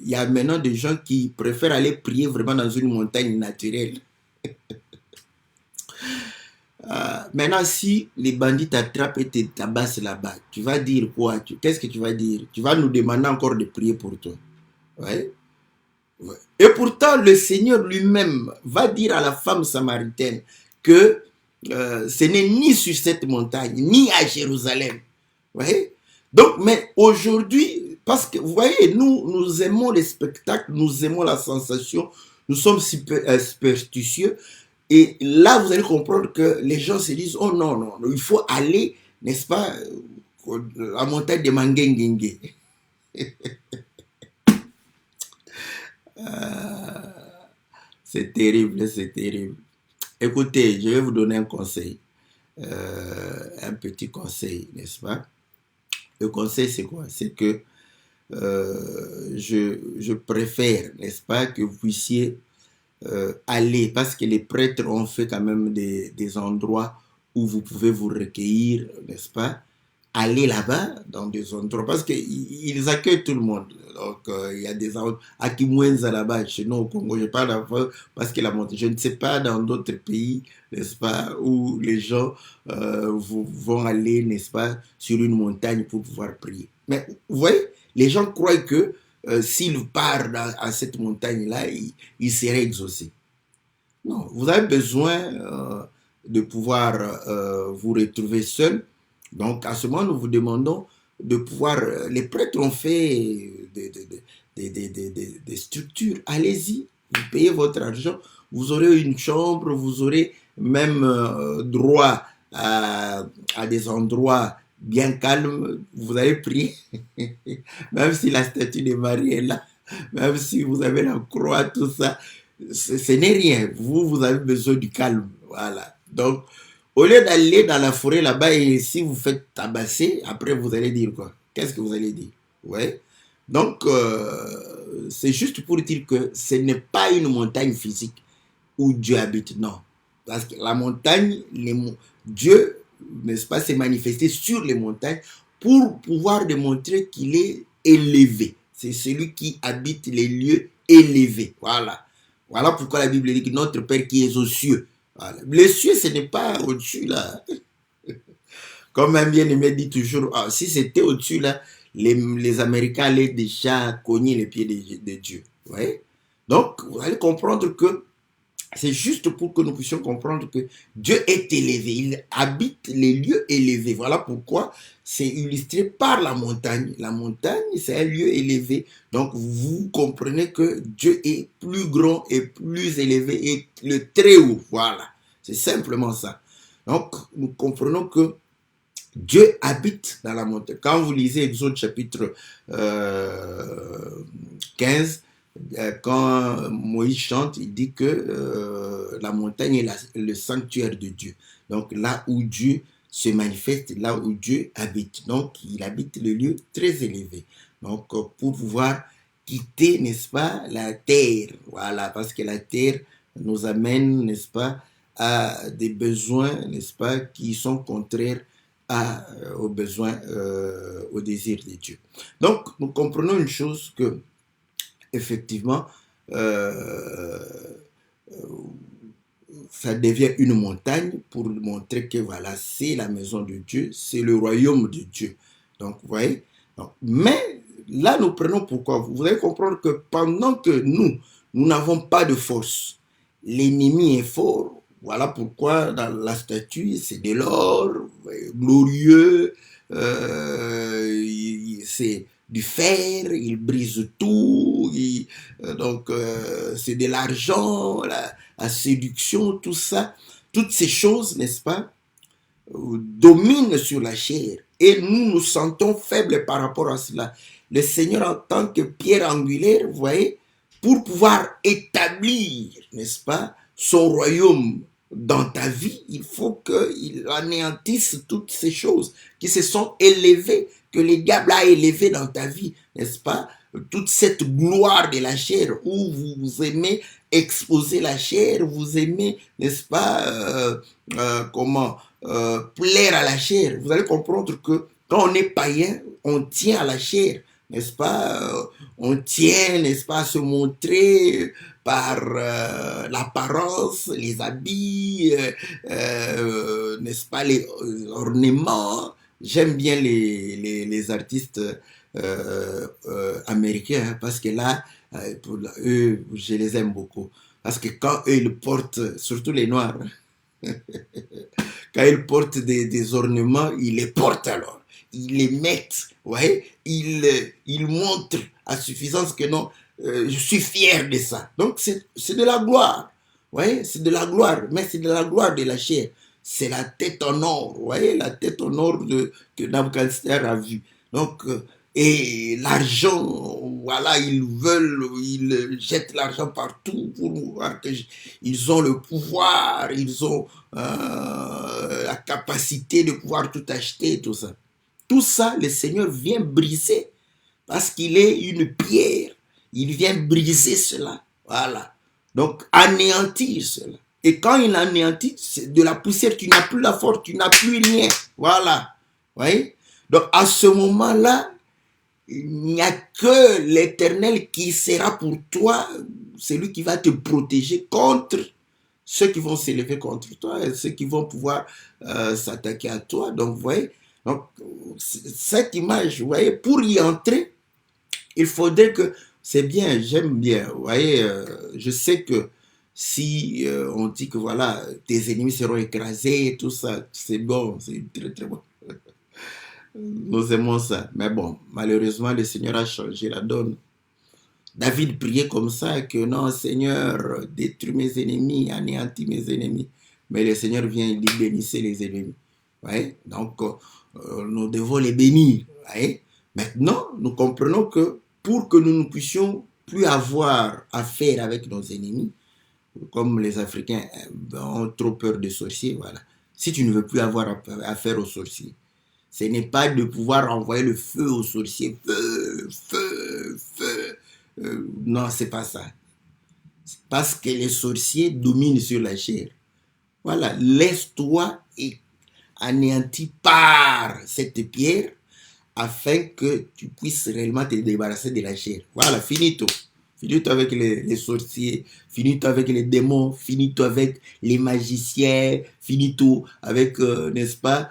Il y a maintenant des gens qui préfèrent aller prier vraiment dans une montagne naturelle. Maintenant, si les bandits t'attrapent et te tabassent là-bas, tu vas dire quoi? Qu'est-ce que tu vas dire? Tu vas nous demander encore de prier pour toi. Ouais. Ouais. Et pourtant, le Seigneur lui-même va dire à la femme samaritaine que ce n'est ni sur cette montagne, ni à Jérusalem. Vous voyez? Donc, mais aujourd'hui, parce que vous voyez, nous aimons les spectacles, nous aimons la sensation, nous sommes superstitieux. Et là, vous allez comprendre que les gens se disent, oh non, non, il faut aller, n'est-ce pas, à la montagne de Mangengengue. C'est terrible, c'est terrible. Écoutez, je vais vous donner un conseil, un petit conseil, n'est-ce pas? Le conseil, c'est quoi? C'est que je préfère, n'est-ce pas, que vous puissiez aller, parce que les prêtres ont fait quand même des endroits où vous pouvez vous recueillir, n'est-ce pas? Aller là-bas, dans des endroits, parce qu'ils accueillent tout le monde. Donc, il y a des endroits, à Kimwenza là-bas, chez nous au Congo, je parle parce que je ne sais pas dans d'autres pays, n'est-ce pas, où les gens vont aller, n'est-ce pas, sur une montagne pour pouvoir prier. Mais vous voyez, les gens croient que s'ils partent à cette montagne-là, ils seraient exaucés. Non, vous avez besoin de pouvoir vous retrouver seul. Donc, à ce moment, nous vous demandons de pouvoir... les prêtres ont fait des structures. Allez-y, vous payez votre argent, vous aurez une chambre, vous aurez même droit à des endroits bien calmes. Vous allez prier, même si la statue de Marie est là, même si vous avez la croix, tout ça, ce n'est rien. Vous avez besoin du calme. Voilà. Donc, au lieu d'aller dans la forêt là-bas et si vous faites tabasser, après vous allez dire quoi? Qu'est-ce que vous allez dire? Ouais. Donc, c'est juste pour dire que ce n'est pas une montagne physique où Dieu habite, non. Parce que la montagne, Dieu, n'est-ce pas, s'est manifesté sur les montagnes pour pouvoir démontrer qu'il est élevé. C'est celui qui habite les lieux élevés. Voilà. Voilà pourquoi la Bible dit que notre Père qui est aux cieux. Voilà. Les cieux, ce n'est pas au-dessus là. Comme un bien-aimé dit toujours, si c'était au-dessus là, les Américains allaient déjà cogner les pieds de Dieu. Vous voyez? Donc, vous allez comprendre que c'est juste pour que nous puissions comprendre que Dieu est élevé. Il habite les lieux élevés. Voilà pourquoi c'est illustré par la montagne. La montagne, c'est un lieu élevé. Donc, vous comprenez que Dieu est plus grand et plus élevé et le très haut. Voilà. C'est simplement ça. Donc, nous comprenons que Dieu habite dans la montagne. Quand vous lisez Exode chapitre 15, quand Moïse chante, il dit que la montagne est le sanctuaire de Dieu. Donc là où Dieu se manifeste, là où Dieu habite. Donc il habite le lieu très élevé. Donc pour pouvoir quitter, n'est-ce pas, la terre. Voilà, parce que la terre nous amène, n'est-ce pas, à des besoins, n'est-ce pas, qui sont contraires aux besoins, aux désirs de Dieu. Donc, nous comprenons une chose que, effectivement, ça devient une montagne pour montrer que voilà, c'est la maison de Dieu, c'est le royaume de Dieu. Donc, vous voyez, donc, mais là, nous prenons pourquoi. Vous allez comprendre que pendant que nous n'avons pas de force, l'ennemi est fort. Voilà pourquoi dans la statue, c'est de l'or, glorieux, c'est du fer, il brise tout, donc c'est de l'argent, la séduction, tout ça, toutes ces choses, n'est-ce pas, dominent sur la chair. Et nous nous sentons faibles par rapport à cela. Le Seigneur, en tant que pierre angulaire, vous voyez, pour pouvoir établir, n'est-ce pas, son royaume dans ta vie, il faut qu'il anéantisse toutes ces choses qui se sont élevées, que le diable a élevées dans ta vie, n'est-ce pas? Toute cette gloire de la chair où vous aimez exposer la chair, vous aimez, n'est-ce pas, plaire à la chair. Vous allez comprendre que quand on est païen, on tient à la chair, n'est-ce pas? On tient, n'est-ce pas, à se montrer par l'apparence, les habits, n'est-ce pas, les ornements. J'aime bien les artistes américains, hein, parce que là, pour eux, je les aime beaucoup. Parce que quand eux, ils portent, surtout les Noirs, quand ils portent des ornements, ils les portent alors. Ils les mettent, ouais, ils montrent à suffisance que non, je suis fier de ça. Donc c'est de la gloire, ouais, c'est de la gloire, mais c'est de la gloire de la chair. C'est la tête en or, vous voyez, la tête en or que Nabucodonosor a vue. Donc, et l'argent, voilà, ils jettent l'argent partout pour voir qu'ils ont le pouvoir, ils ont la capacité de pouvoir tout acheter, tout ça. Tout ça, le Seigneur vient briser parce qu'il est une pierre. Il vient briser cela. Voilà. Donc, anéantir cela. Et quand il anéantit, c'est de la poussière, tu n'as plus la force, tu n'as plus rien. Voilà. Vous voyez? Donc, à ce moment-là, il n'y a que l'Éternel qui sera pour toi, celui qui va te protéger contre ceux qui vont s'élever contre toi et ceux qui vont pouvoir s'attaquer à toi. Donc, vous voyez, donc, cette image, vous voyez, pour y entrer, il faudrait que, c'est bien, j'aime bien, vous voyez, je sais que si on dit que voilà, tes ennemis seront écrasés, tout ça, c'est bon, c'est très très bon. Nous aimons ça. Mais bon, malheureusement, le Seigneur a changé la donne. David priait comme ça, que non, Seigneur, détruis mes ennemis, anéantis mes ennemis. Mais le Seigneur vient, il dit, bénissez les ennemis. Ouais? Donc, nous devons les bénir. Ouais? Maintenant, nous comprenons que pour que nous ne puissions plus avoir affaire avec nos ennemis, comme les Africains ont trop peur des sorciers, voilà. Si tu ne veux plus avoir affaire aux sorciers, ce n'est pas de pouvoir envoyer le feu aux sorciers, feu, feu, feu. Non, c'est pas ça. C'est parce que les sorciers dominent sur la chair. Voilà, laisse-toi anéantir par cette pierre afin que tu puisses réellement te débarrasser de la chair. Voilà, finito. Finito avec les sorciers, finito avec les démons, finito avec les magiciens, finito avec, n'est-ce pas,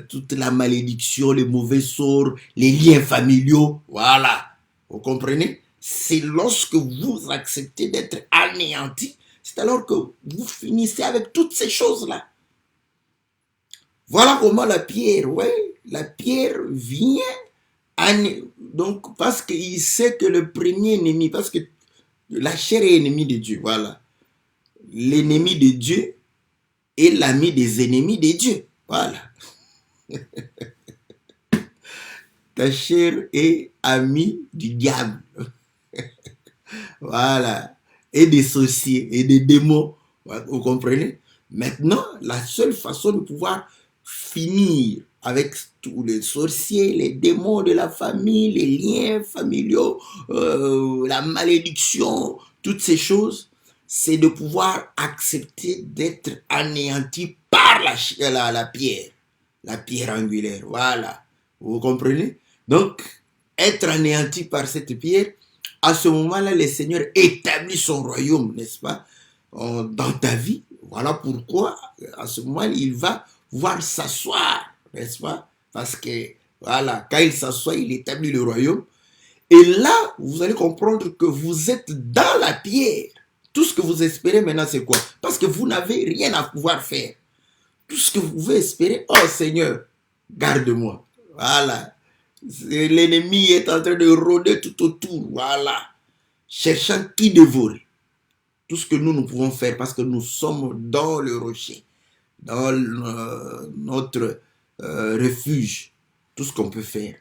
toute la malédiction, les mauvais sorts, les liens familiaux. Voilà, vous comprenez? C'est lorsque vous acceptez d'être anéanti, c'est alors que vous finissez avec toutes ces choses-là. Voilà comment la pierre, ouais, la pierre vient. Donc, parce qu'il sait que le premier ennemi, parce que la chair est ennemie de Dieu, voilà. L'ennemi de Dieu est l'ami des ennemis de Dieu, voilà. Ta chair est amie du diable, voilà, et des sorciers, et des démons, vous comprenez? Maintenant, la seule façon de pouvoir finir avec tous les sorciers, les démons de la famille, les liens familiaux, la malédiction, toutes ces choses, c'est de pouvoir accepter d'être anéanti par la pierre angulaire. Voilà, vous comprenez? Donc, être anéanti par cette pierre, à ce moment-là, le Seigneur établit son royaume, n'est-ce pas, dans ta vie. Voilà pourquoi, à ce moment, il va pouvoir s'asseoir, n'est-ce pas? Parce que, voilà, quand il s'assoit, il établit le royaume. Et là, vous allez comprendre que vous êtes dans la pierre. Tout ce que vous espérez maintenant, c'est quoi? Parce que vous n'avez rien à pouvoir faire. Tout ce que vous pouvez espérer, oh Seigneur, garde-moi. Voilà. L'ennemi est en train de rôder tout autour. Voilà. Cherchant qui dévorer. Tout ce que nous pouvons faire parce que nous sommes dans le rocher, dans notre refuge. Tout ce qu'on peut faire,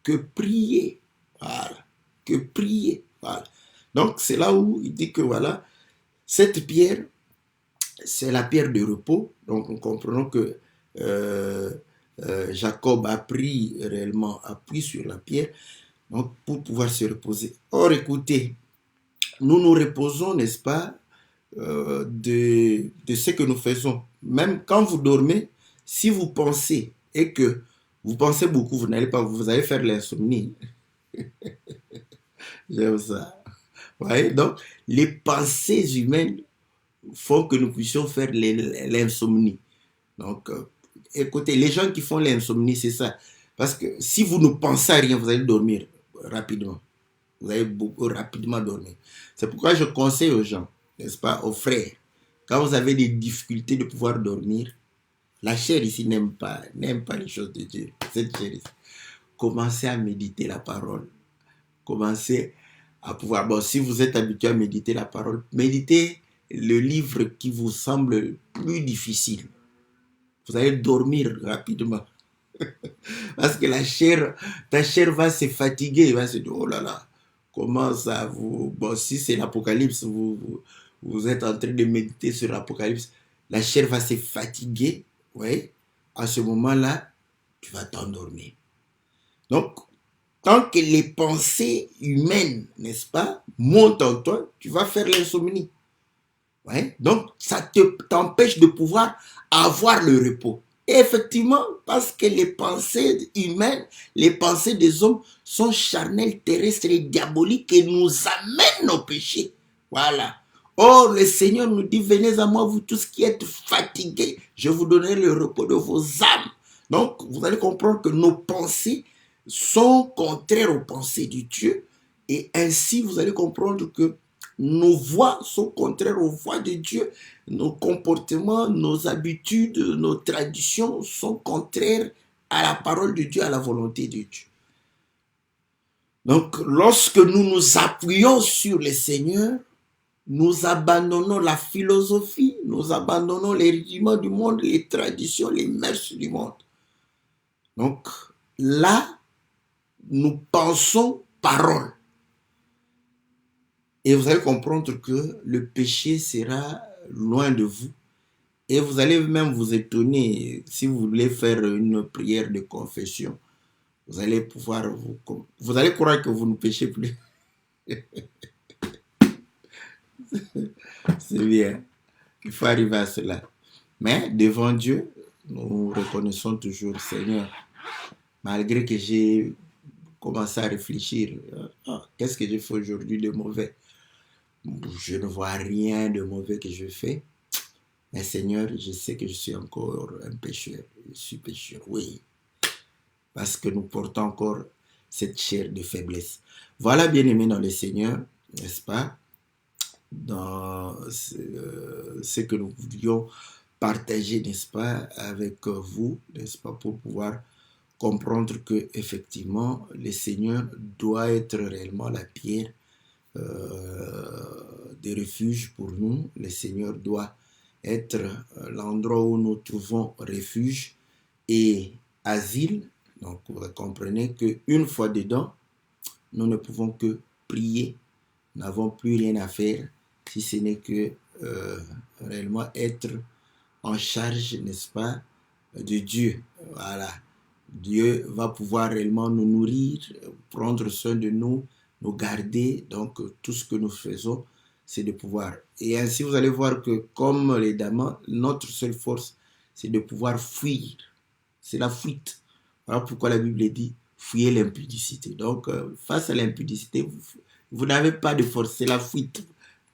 que prier. Voilà. Que prier. Voilà. Donc, c'est là où il dit que voilà, cette pierre, c'est la pierre de repos. Donc, nous comprenons que Jacob a pris réellement appui sur la pierre donc, pour pouvoir se reposer. Or, écoutez, nous nous reposons, n'est-ce pas, de ce que nous faisons. Même quand vous dormez, si vous pensez et que vous pensez beaucoup, vous n'allez pas, vous allez faire l'insomnie. J'aime ça. Ouais, donc, les pensées humaines font que nous puissions faire l'insomnie. Donc, écoutez, les gens qui font l'insomnie, c'est ça. Parce que si vous ne pensez à rien, vous allez dormir rapidement. Vous allez beaucoup rapidement dormir. C'est pourquoi je conseille aux gens, n'est-ce pas, aux frères, quand vous avez des difficultés de pouvoir dormir, la chair ici n'aime pas les choses de Dieu. Cette chair ici. Commencez à méditer la parole. Commencez à pouvoir... Bon, si vous êtes habitué à méditer la parole, méditez le livre qui vous semble plus difficile. Vous allez dormir rapidement. Parce que ta chair va se fatiguer. Elle va se dire, oh là là, comment ça vous... Bon, si c'est l'Apocalypse, vous êtes en train de méditer sur l'Apocalypse, la chair va se fatiguer. Oui. À ce moment-là, tu vas t'endormir. Donc, tant que les pensées humaines, n'est-ce pas, montent en toi, tu vas faire l'insomnie. Ouais. Donc, ça t'empêche de pouvoir avoir le repos. Et effectivement, parce que les pensées humaines, les pensées des hommes sont charnelles, terrestres et diaboliques et nous amènent au péché. Voilà. Or, le Seigneur nous dit, venez à moi, vous tous qui êtes fatigués, je vous donnerai le repos de vos âmes. Donc, vous allez comprendre que nos pensées sont contraires aux pensées de Dieu. Et ainsi, vous allez comprendre que nos voies sont contraires aux voies de Dieu. Nos comportements, nos habitudes, nos traditions sont contraires à la parole de Dieu, à la volonté de Dieu. Donc, lorsque nous nous appuyons sur le Seigneur, nous abandonnons la philosophie, nous abandonnons les rudiments du monde, les traditions, les mœurs du monde. Donc, là, nous pensons parole. Et vous allez comprendre que le péché sera loin de vous. Et vous allez même vous étonner si vous voulez faire une prière de confession. Vous allez pouvoir vous allez croire que vous ne péchez plus. C'est bien. Il faut arriver à cela. Mais devant Dieu, nous reconnaissons toujours, Seigneur, malgré que j'ai commencé à réfléchir, qu'est-ce que j'ai fait aujourd'hui de mauvais? Je ne vois rien de mauvais que je fais. Mais Seigneur, je sais que je suis encore un pécheur. Je suis pécheur, oui. Parce que nous portons encore cette chair de faiblesse. Voilà, bien-aimés dans le Seigneur, n'est-ce pas? Dans ce que nous voulions partager, n'est-ce pas, avec vous, n'est-ce pas, pour pouvoir comprendre que effectivement, le Seigneur doit être réellement la pierre de refuge pour nous. Le Seigneur doit être l'endroit où nous trouvons refuge et asile. Donc, vous comprenez qu'une fois dedans, nous ne pouvons que prier. Nous n'avons plus rien à faire si ce n'est que réellement être en charge, n'est-ce pas, de Dieu. Voilà. Dieu va pouvoir réellement nous nourrir, prendre soin de nous, nous garder. Donc, tout ce que nous faisons, c'est de pouvoir. Et ainsi, vous allez voir que, comme les dames, notre seule force, c'est de pouvoir fuir. C'est la fuite. Voilà pourquoi la Bible dit, fuyez l'impudicité. Donc, face à l'impudicité, vous n'avez pas de force, c'est la fuite.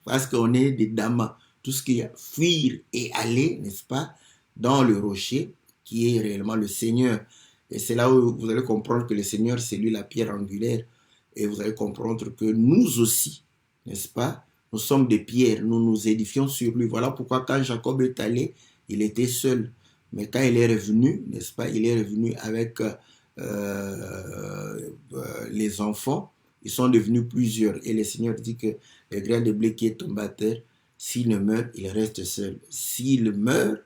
Parce qu'on est des dames. Tout ce qui est fuir et aller, n'est-ce pas, dans le rocher, qui est réellement le Seigneur. Et c'est là où vous allez comprendre que le Seigneur, c'est lui la pierre angulaire. Et vous allez comprendre que nous aussi, n'est-ce pas, nous sommes des pierres, nous nous édifions sur lui. Voilà pourquoi quand Jacob est allé, il était seul. Mais quand il est revenu, n'est-ce pas, il est revenu avec les enfants. Ils sont devenus plusieurs. Et le Seigneur dit que le grain de blé qui est tombé à terre, s'il ne meurt, il reste seul. S'il meurt,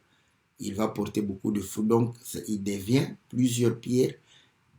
il va porter beaucoup de fruits. Donc, il devient plusieurs pierres,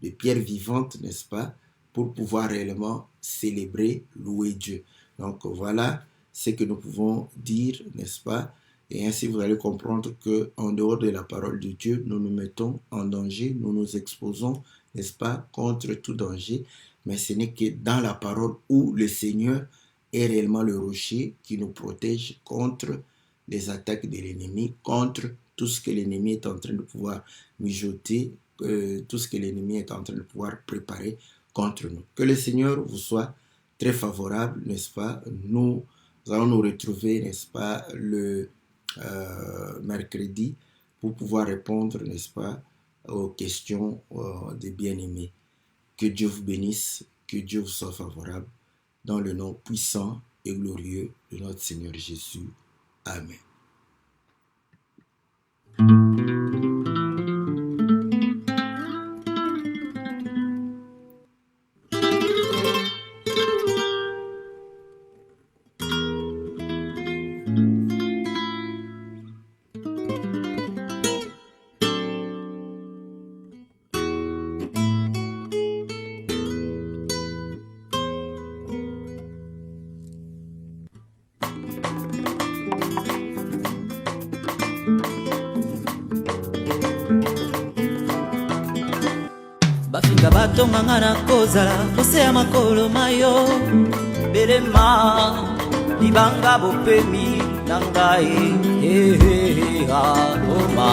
des pierres vivantes, n'est-ce pas, pour pouvoir réellement célébrer, louer Dieu. Donc, voilà ce que nous pouvons dire, n'est-ce pas? Et ainsi, vous allez comprendre qu'en dehors de la parole de Dieu, nous nous mettons en danger, nous nous exposons, n'est-ce pas, contre tout danger. Mais ce n'est que dans la parole où le Seigneur est réellement le rocher qui nous protège contre les attaques de l'ennemi, contre tout ce que l'ennemi est en train de pouvoir mijoter, tout ce que l'ennemi est en train de pouvoir préparer contre nous. Que le Seigneur vous soit très favorable, n'est-ce pas? Nous allons nous retrouver, n'est-ce pas, le mercredi pour pouvoir répondre, n'est-ce pas, aux questions des bien-aimés. Que Dieu vous bénisse, que Dieu vous soit favorable, dans le nom puissant et glorieux de notre Seigneur Jésus. Amen. Bafinga batonga na kozala kose ya makolo mayo belema libanga bopemi na ngai aloma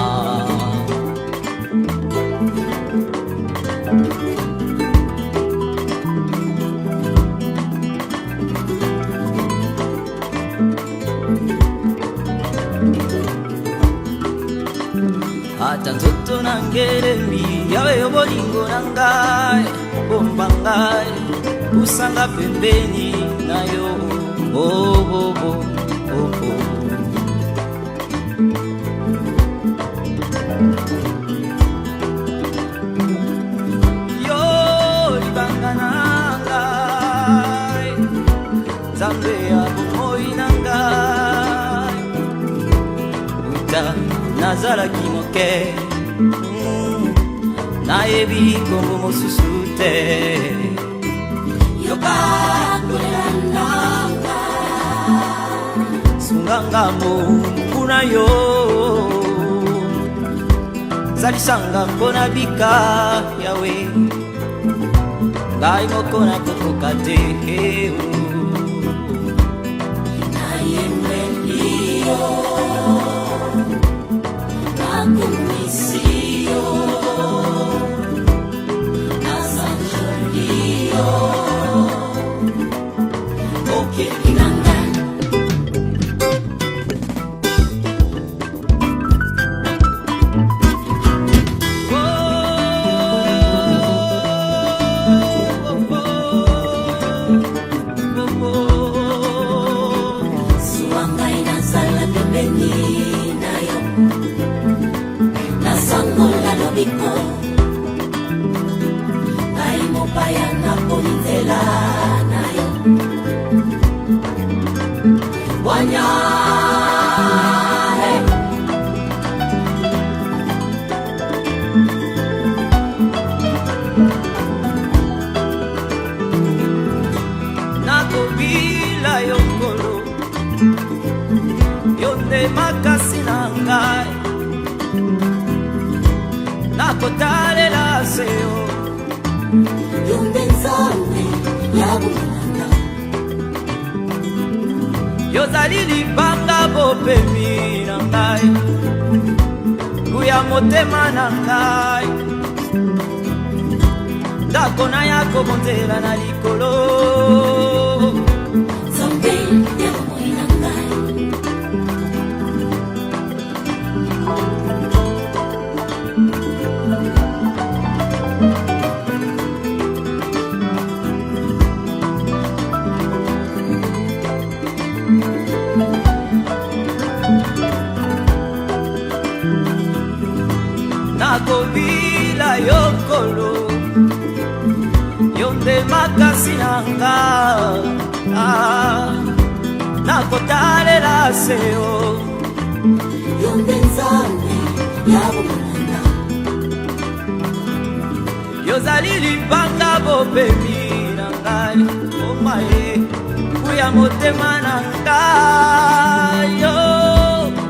ata nzoto na ngerembi yawe yo bolingo na ngai bomba ngai usanga pembeni na yo yo libanga na ngai Nzambe ya bomoi na ngai uta nazalaki moke nayebi kongo mosusu te yokangolela nanga sunganga mokuna yo zalisanga mpona bika yawe ngai moko nakokoka te nayembelio nakumisio nasanjolio okekinanga suangai nasala pembeni nayo nasangola lobiko ngai mopaya napolitela nayo wanya nakobila yo nkolo yo nde makasi na ngai nakotalela seo Yonde nzambe ya bomwana yozali libanga bopemi na ngai kuya motema na ngai ndako na ya kobonzela na likolo Nzambe ya bomoi na ngai nakobila yokolo yonde makasi nanga nakotalela seo Yonde nzambe ya bomwana yozali libanga bopemi na ngai omaye kuya motema na ngai yo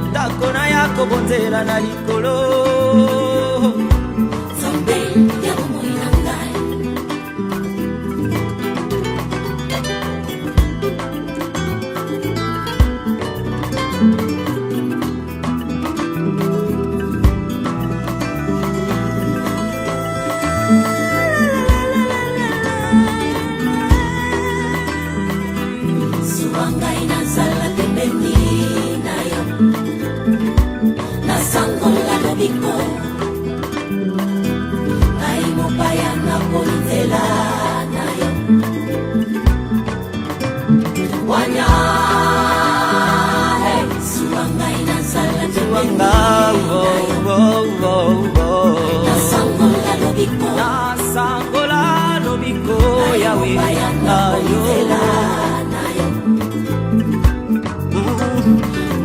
ndako na ya kobonzela na likolo Nzambe ya bomoi na ngai Suwa ngai nazala pembeni na yo nasangola lobiko ngai mopaya nakolitela na yo wanya suwa ngai nazala pembeni na yo nasangola lobiko yawe mopaya nakolitela na yo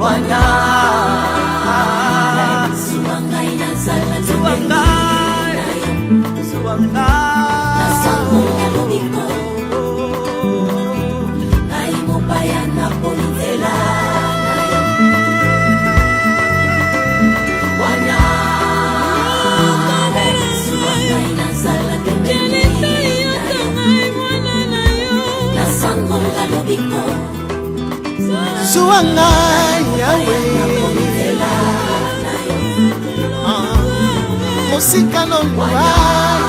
wanya suwa ngai nazala nasangola lobiko ngai mopaya nakolitela na yo wana suwa ngai nazala pembeni na yo nasangola lobiko Suwa ngai yawe nakolitela na yo mosika no ngai